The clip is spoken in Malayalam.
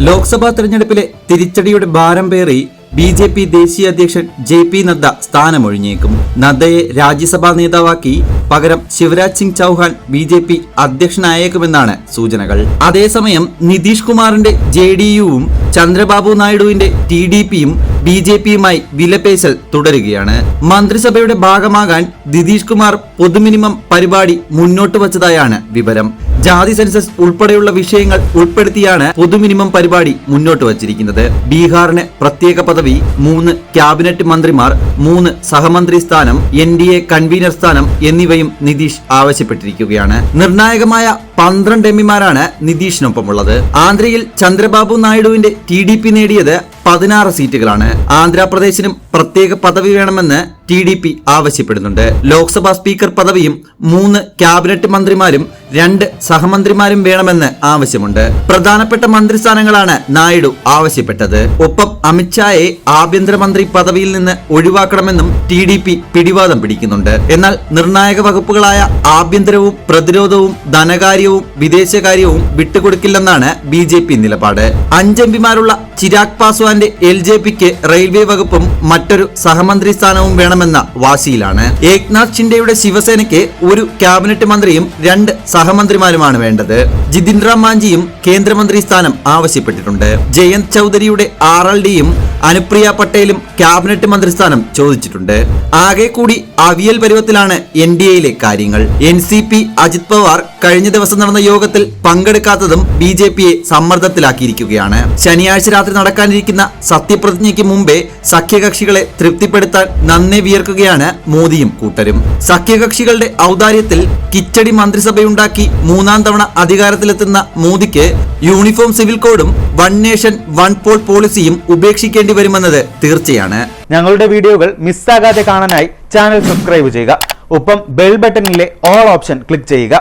ലോക്സഭാ തെരഞ്ഞെടുപ്പിലെ തിരിച്ചടിയുടെ ഭാരം പേറി BJP ദേശീയ അധ്യക്ഷൻ JP നദ്ദ സ്ഥാനമൊഴിഞ്ഞേക്കും. നദ്ദയെ രാജ്യസഭാ നേതാവാക്കി പകരം ശിവരാജ് സിംഗ് ചൌഹാൻ BJP അധ്യക്ഷനായേക്കുമെന്നാണ് സൂചനകൾ. അതേസമയം നിതീഷ് കുമാറിന്റെ JDUവും ചന്ദ്രബാബു നായിഡുവിന്റെ TDPയും BJPയുമായി വിലപേശൽ തുടരുകയാണ്. മന്ത്രിസഭയുടെ ഭാഗമാകാൻ നിതീഷ് കുമാർ പൊതുമിനിമം പരിപാടി മുന്നോട്ട് വച്ചതായാണ് വിവരം. ജാതി സെൻസസ് ഉൾപ്പെടെയുള്ള വിഷയങ്ങൾ ഉൾപ്പെടുത്തിയാണ് പൊതുമിനിമം പരിപാടി മുന്നോട്ട് വച്ചിരിക്കുന്നത്. ബീഹാറിന് പ്രത്യേക പദവി, 3 ക്യാബിനറ്റ് മന്ത്രിമാർ, 3 സഹമന്ത്രി സ്ഥാനം, NDA കൺവീനർ സ്ഥാനം എന്നിവയും നിതീഷ് ആവശ്യപ്പെട്ടിരിക്കുകയാണ്. നിർണായകമായ 12 എംപിമാരാണ് നിതീഷിനൊപ്പമുള്ളത്. ആന്ധ്രയിൽ ചന്ദ്രബാബു നായിഡുവിന്റെ TDP നേടിയത് 16 സീറ്റുകളാണ്. ആന്ധ്രാപ്രദേശിനും പ്രത്യേക പദവി വേണമെന്ന് TDP ആവശ്യപ്പെടുന്നുണ്ട്. ലോക്സഭാ സ്പീക്കർ പദവിയും 3 ക്യാബിനറ്റ് മന്ത്രിമാരും 2 സഹമന്ത്രിമാരും വേണമെന്ന് ആവശ്യമുണ്ട്. പ്രധാനപ്പെട്ട മന്ത്രിസ്ഥാനങ്ങളാണ് നായിഡു ആവശ്യപ്പെട്ടത്. ഒപ്പം അമിത്ഷായെ ആഭ്യന്തരമന്ത്രി പദവിയിൽ നിന്ന് ഒഴിവാക്കണമെന്നും TDP പിടിവാദം പിടിക്കുന്നുണ്ട്. എന്നാൽ നിർണായക വകുപ്പുകളായ ആഭ്യന്തരവും പ്രതിരോധവും ധനകാര്യവും വിദേശകാര്യവും വിട്ടുകൊടുക്കില്ലെന്നാണ് BJP നിലപാട്. 5 എംപിമാരുള്ള ചിരാഗ് പാസ്വാന്റെ LJPക്ക് റെയിൽവേ വകുപ്പും മറ്റൊരു സഹമന്ത്രി സ്ഥാനവും വേണമെന്ന വാശിയിലാണ്. ഏക്നാഥ് ഷിൻഡെയുടെ ശിവസേനയ്ക്ക് 1 ക്യാബിനറ്റ് മന്ത്രിയും 2 സഹമന്ത്രിമാരുമാണ് വേണ്ടത്. ജിതിൻ റാം മാഞ്ചിയും കേന്ദ്രമന്ത്രി സ്ഥാനം ആവശ്യപ്പെട്ടിട്ടുണ്ട്. ജയന്ത് ചൌധരിയുടെ RLDയും അനുപ്രിയ പട്ടേലും ക്യാബിനറ്റ് മന്ത്രിസ്ഥാനം ചോദിച്ചിട്ടുണ്ട്. ആകെ കൂടി അവിയൽ പരുവത്തിലാണ് NDAയിലെ കാര്യങ്ങൾ. NCP അജിത് പവാർ കഴിഞ്ഞ ദിവസം നടന്ന യോഗത്തിൽ പങ്കെടുക്കാത്തതും BJPയെ സമ്മർദ്ദത്തിലാക്കിയിരിക്കുകയാണ്. ശനിയാഴ്ച രാത്രി നടക്കാനിരിക്കുന്ന സത്യപ്രതിജ്ഞയ്ക്ക് മുമ്പേ സഖ്യകക്ഷികളെ തൃപ്തിപ്പെടുത്താൻ നന്നെ വിയർക്കുകയാണ് മോദിയും കൂട്ടരും. സഖ്യകക്ഷികളുടെ ഔദാര്യത്തിൽ കിച്ചടി മന്ത്രിസഭയുണ്ടാക്കി 3ാം തവണ അധികാരത്തിലെത്തുന്ന മോദിക്ക് യൂണിഫോം സിവിൽ കോഡും 1 നേഷൻ 1 പോൾ പോളിസിയും ഉപേക്ഷിക്കേണ്ടി വരുമെന്നത് തീർച്ചയാണ്. ഞങ്ങളുടെ വീഡിയോകൾ മിസ്സാകാതെ കാണാനായി ചാനൽ സബ്സ്ക്രൈബ് ചെയ്യുക. ഒപ്പം ബെൽ ബട്ടണിലെ ഓൾ ഓപ്ഷൻ ക്ലിക്ക് ചെയ്യുക.